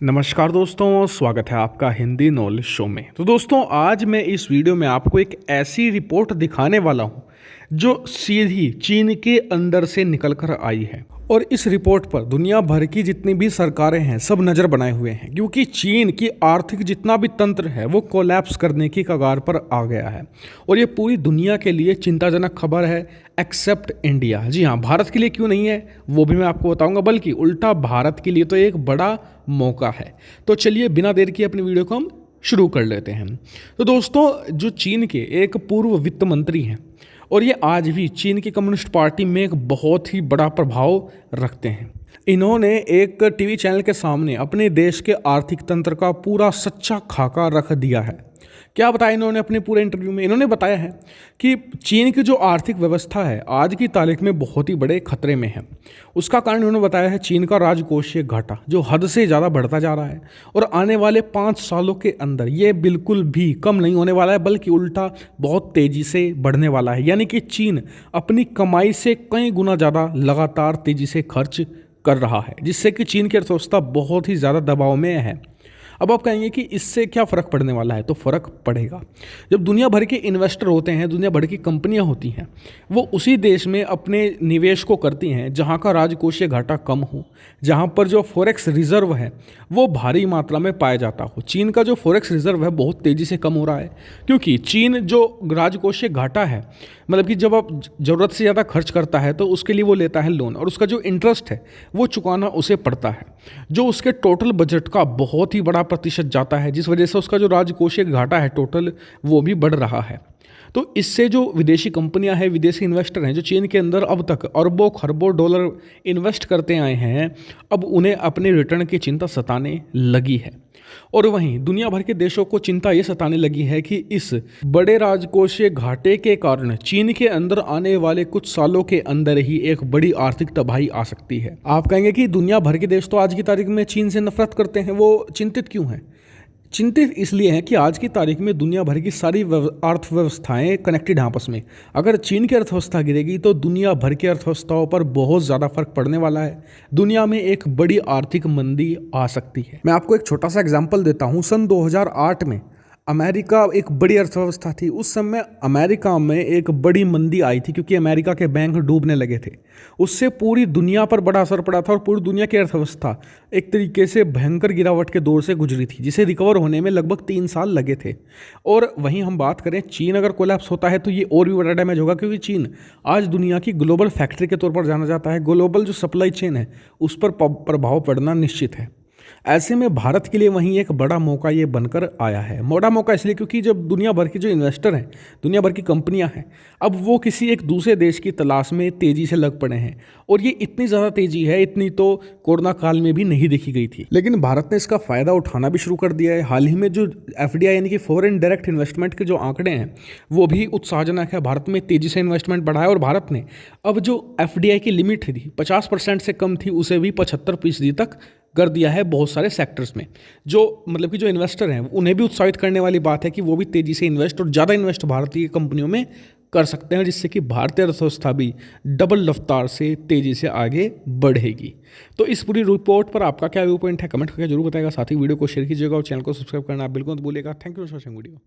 नमस्कार दोस्तों, स्वागत है आपका हिंदी नॉलेज शो में। तो दोस्तों, आज मैं इस वीडियो में आपको एक ऐसी रिपोर्ट दिखाने वाला हूं जो सीधी चीन के अंदर से निकल कर आई है। और इस रिपोर्ट पर दुनिया भर की जितनी भी सरकारें हैं सब नज़र बनाए हुए हैं, क्योंकि चीन की आर्थिक जितना भी तंत्र है वो कोलैप्स करने की कगार पर आ गया है। और ये पूरी दुनिया के लिए चिंताजनक खबर है, एक्सेप्ट इंडिया। जी हाँ, भारत के लिए क्यों नहीं है वो भी मैं आपको बताऊंगा, बल्कि उल्टा भारत के लिए तो एक बड़ा मौका है। तो चलिए बिना देर किए अपनी वीडियो को हम शुरू कर लेते हैं। तो दोस्तों, जो चीन के एक पूर्व वित्त मंत्री हैं और ये आज भी चीन की कम्युनिस्ट पार्टी में एक बहुत ही बड़ा प्रभाव रखते हैं, इन्होंने एक टीवी चैनल के सामने अपने देश के आर्थिक तंत्र का पूरा सच्चा खाका रख दिया है। क्या बताया इन्होंने अपने पूरे इंटरव्यू में? इन्होंने बताया है कि चीन की जो आर्थिक व्यवस्था है आज की तारीख में बहुत ही बड़े खतरे में है। उसका कारण इन्होंने बताया है चीन का राजकोषीय घाटा जो हद से ज़्यादा बढ़ता जा रहा है और आने वाले 5 सालों के अंदर ये बिल्कुल भी कम नहीं होने वाला है, बल्कि उल्टा बहुत तेज़ी से बढ़ने वाला है। यानी कि चीन अपनी कमाई से कई गुना ज़्यादा लगातार तेज़ी से खर्च कर रहा है, जिससे कि चीन की अर्थव्यवस्था बहुत ही ज़्यादा दबाव में है। अब आप कहेंगे कि इससे क्या फ़र्क पड़ने वाला है? तो फ़र्क पड़ेगा। जब दुनिया भर के इन्वेस्टर होते हैं, दुनिया भर की कंपनियां होती हैं, वो उसी देश में अपने निवेश को करती हैं जहां का राजकोषीय घाटा कम हो, जहां पर जो फॉरेक्स रिजर्व है वो भारी मात्रा में पाया जाता हो। चीन का जो फॉरेक्स रिजर्व है बहुत तेज़ी से कम हो रहा है, क्योंकि चीन जो राजकोषीय घाटा है, मतलब कि जब आप ज़रूरत से ज़्यादा खर्च करता है तो उसके लिए वो लेता है लोन, और उसका जो इंटरेस्ट है वो चुकाना उसे पड़ता है, जो उसके टोटल बजट का बहुत ही बड़ा प्रतिशत जाता है, जिस वजह से उसका जो राजकोषीय घाटा है टोटल वो भी बढ़ रहा है। तो इससे जो विदेशी कंपनियां हैं, विदेशी इन्वेस्टर हैं जो चीन के अंदर अब तक अरबों खरबों डॉलर इन्वेस्ट करते आए हैं, अब उन्हें अपने रिटर्न की चिंता सताने लगी है। और वहीं दुनिया भर के देशों को चिंता ये सताने लगी है कि इस बड़े राजकोषीय घाटे के कारण चीन के अंदर आने वाले कुछ सालों के अंदर ही एक बड़ी आर्थिक तबाही आ सकती है। आप कहेंगे कि दुनिया भर के देश तो आज की तारीख में चीन से नफरत करते हैं, वो चिंतित क्यों हैं? चिंतित इसलिए हैं कि आज की तारीख में दुनिया भर की सारी अर्थव्यवस्थाएं कनेक्टेड हैं आपस में। अगर चीन की अर्थव्यवस्था गिरेगी तो दुनिया भर की अर्थव्यवस्थाओं पर बहुत ज़्यादा फर्क पड़ने वाला है। दुनिया में एक बड़ी आर्थिक मंदी आ सकती है। मैं आपको एक छोटा सा एग्जांपल देता हूँ। सन 2008 में अमेरिका एक बड़ी अर्थव्यवस्था थी। उस समय अमेरिका में एक बड़ी मंदी आई थी, क्योंकि अमेरिका के बैंक डूबने लगे थे। उससे पूरी दुनिया पर बड़ा असर पड़ा था और पूरी दुनिया की अर्थव्यवस्था एक तरीके से भयंकर गिरावट के दौर से गुजरी थी, जिसे रिकवर होने में लगभग 3 साल लगे थे। और वहीं हम बात करें, चीन अगर कोलैप्स होता है तो ये और भी बड़ा डैमेज होगा, क्योंकि चीन आज दुनिया की ग्लोबल फैक्ट्री के तौर पर जाना जाता है। ग्लोबल जो सप्लाई चेन है उस पर प्रभाव पड़ना निश्चित है। ऐसे में भारत के लिए वहीं एक बड़ा मौका ये बनकर आया है। बड़ा मौका इसलिए क्योंकि जब दुनिया भर के जो इन्वेस्टर हैं, दुनिया भर की कंपनियां हैं, अब वो किसी एक दूसरे देश की तलाश में तेज़ी से लग पड़े हैं। और ये इतनी ज़्यादा तेज़ी है, इतनी तो कोरोना काल में भी नहीं देखी गई थी। लेकिन भारत ने इसका फ़ायदा उठाना भी शुरू कर दिया है। हाल ही में जो FDI यानी कि फॉरेन डायरेक्ट इन्वेस्टमेंट के जो आंकड़े हैं वो भी उत्साहजनक है। भारत में तेज़ी से इन्वेस्टमेंट बढ़ा है और भारत ने अब जो FDI की लिमिट थी 50% से कम थी, उसे भी 75% तक कर दिया है बहुत सारे सेक्टर्स में। जो मतलब कि जो इन्वेस्टर हैं उन्हें भी उत्साहित करने वाली बात है कि वो भी तेज़ी से इन्वेस्ट और ज़्यादा इन्वेस्ट भारतीय कंपनियों में कर सकते हैं, जिससे कि भारतीय अर्थव्यवस्था भी डबल रफ्तार से तेज़ी से आगे बढ़ेगी। तो इस पूरी रिपोर्ट पर आपका क्या व्यू पॉइंट है, कमेंट करके जरूर बताएगा। साथ ही वीडियो को शेयर कीजिएगा और चैनल को सब्सक्राइब करना आप बिल्कुल मत भूलिएगा। Thank you for watching video.